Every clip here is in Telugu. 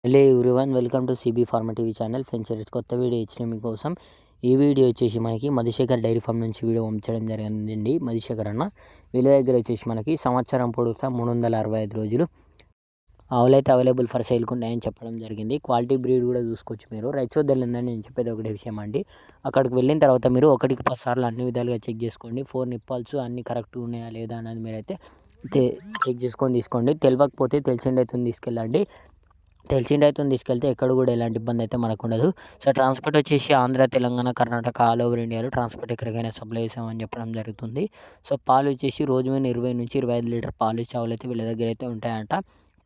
Hello everyone, welcome to CB pharma TV channel. Friends, కొత్త వీడియో ఇచ్చిన మీకోసం. ఈ వీడియో వచ్చేసి మనకి మధుశేఖర్ డైరీ ఫామ్ నుంచి వీడియో పంపించడం జరిగిందండి. మధుశేఖర్ అన్న వీళ్ళ దగ్గర వచ్చేసి మనకి సంవత్సరం పొడుగుతా 365 రోజులు ఆవులైతే అవైలబుల్ ఫర్ సేల్కి ఉన్నాయని చెప్పడం జరిగింది. క్వాలిటీ బ్రీడ్ కూడా చూసుకోవచ్చు మీరు. రైతు సోదరులందరినీ నేను చెప్పేది ఒకటి విషయం అండి, అక్కడికి వెళ్ళిన తర్వాత మీరు 1కి 10 సార్లు అన్ని విధాలుగా చెక్ చేసుకోండి. 4 నిప్పాల్స్ అన్నీ కరెక్ట్గా ఉన్నాయా లేదా అనేది మీరైతే చెక్ చేసుకొని తీసుకోండి. తెలియకపోతే తెలిసిన రైతుని తీసుకెళ్ళండి. తెలిసిన రైతుని తీసుకెళ్తే ఎక్కడ కూడా ఎలాంటి ఇబ్బంది అయితే మనకు ఉండదు. సో ట్రాన్స్పోర్ట్ వచ్చేసి ఆంధ్ర, తెలంగాణ, కర్ణాటక ఆల్ ఓవర్ ఇండియాలో ట్రాన్స్పోర్ట్ ఎక్కడికైనా సప్లై చేసామని చెప్పడం జరుగుతుంది. సో పాలు వచ్చేసి రోజు మీద 20 నుంచి 25 లీటర్ పాలు ఇచ్చే ఆవులు అయితే వీళ్ళ దగ్గర అయితే ఉంటాయంట.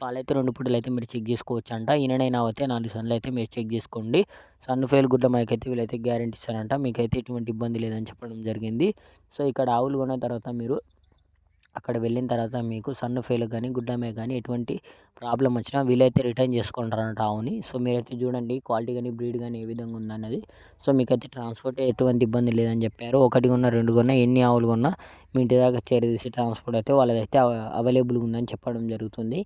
పాలైతే 2 పూటలు అయితే మీరు చెక్ చేసుకోవచ్చు అంట. ఈయనైనా అయితే 4 సన్లు అయితే మీరు చెక్ చేసుకోండి. సన్ను ఫెయిల్ గుడ్ల మైకైతే వీళ్ళైతే గ్యారెంటీ ఇస్తారంట. మీకైతే ఎటువంటి ఇబ్బంది లేదని చెప్పడం జరిగింది. సో ఇక్కడ ఆవులు కొన్న తర్వాత మీరు అక్కడ వెళ్ళిన తర్వాత మీకు సన్ను ఫెయిల్ కానీ గుడ్డ మేక కానీ ఎటువంటి ప్రాబ్లం వచ్చినా వీలైతే రిటర్న్ చేసుకుంటారంట ఆవుని. సో మీరైతే చూడండి క్వాలిటీ కానీ బ్రీడ్ కానీ ఏ విధంగా ఉందన్నది. సో మీకైతే ట్రాన్స్పోర్ట్ ఎటువంటి ఇబ్బంది లేదని చెప్పారు. 1 కొన్నా 2 కొన్నా ఎన్ని ఆవులు కొన్నా మీ ఇంటి దాకా చేరదీసి ట్రాన్స్పోర్ట్ అయితే వాళ్ళదైతే అవైలబుల్గా ఉందని చెప్పడం జరుగుతుంది.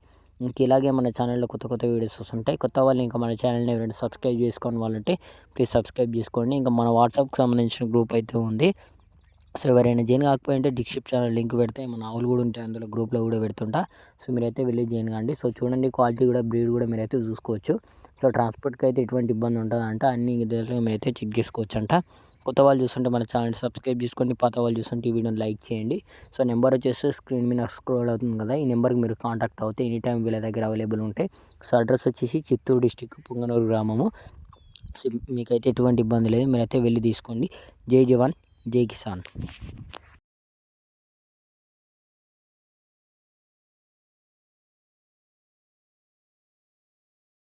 ఇంక ఇలాగే మన ఛానల్లో కొత్త కొత్త వీడియోస్ వస్తుంటాయి. కొత్త వాళ్ళు ఇంకా మన ఛానల్ని ఎవరైనా సబ్స్క్రైబ్ చేసుకోని వాళ్ళంటే ప్లీజ్ సబ్స్క్రైబ్ చేసుకోండి. ఇంకా మన వాట్సాప్కి సంబంధించిన గ్రూప్ అయితే ఉంది. సో ఎవరైనా జాయిన్ కాకపోయింటే డిస్క్రిప్షన్లో లింక్ పెడితే మన ఆవులు కూడా ఉంటాయి, అందులో గ్రూప్లో కూడా పెడుతుంటా. సో మీరైతే వెళ్ళి జాయిన్ కాండి. సో చూడండి క్వాలిటీ కూడా బ్రీడ్ కూడా మీరైతే చూసుకోవచ్చు. సో ట్రాన్స్పోర్ట్కి అయితే ఎటువంటి ఇబ్బంది ఉంటుందంట, అన్ని విధాలుగా మీరైతే చెక్ చేసుకోవచ్చు అంట. కొత్త వాళ్ళు చూస్తుంటే మన ఛానల్ సబ్స్క్రైబ్ చేసుకోండి. పాత వాళ్ళు చూస్తుంటే ఈ వీడియోని లైక్ చేయండి. సో నెంబర్ వచ్చేసి స్క్రీన్ మీద స్క్రోల్ అవుతుంది కదా, ఈ నెంబర్కి మీరు కాంటాక్ట్ అవుతే ఎనీ టైం వీళ్ళ దగ్గర అవైలబుల్ ఉంటాయి. సో అడ్రస్ వచ్చేసి చిత్తూరు డిస్టిక్ పుంగనూరు గ్రామము. సో మీకైతే ఎటువంటి ఇబ్బంది లేదు, మీరైతే వెళ్ళి తీసుకోండి. జై జవాన్, జై కిసాన్.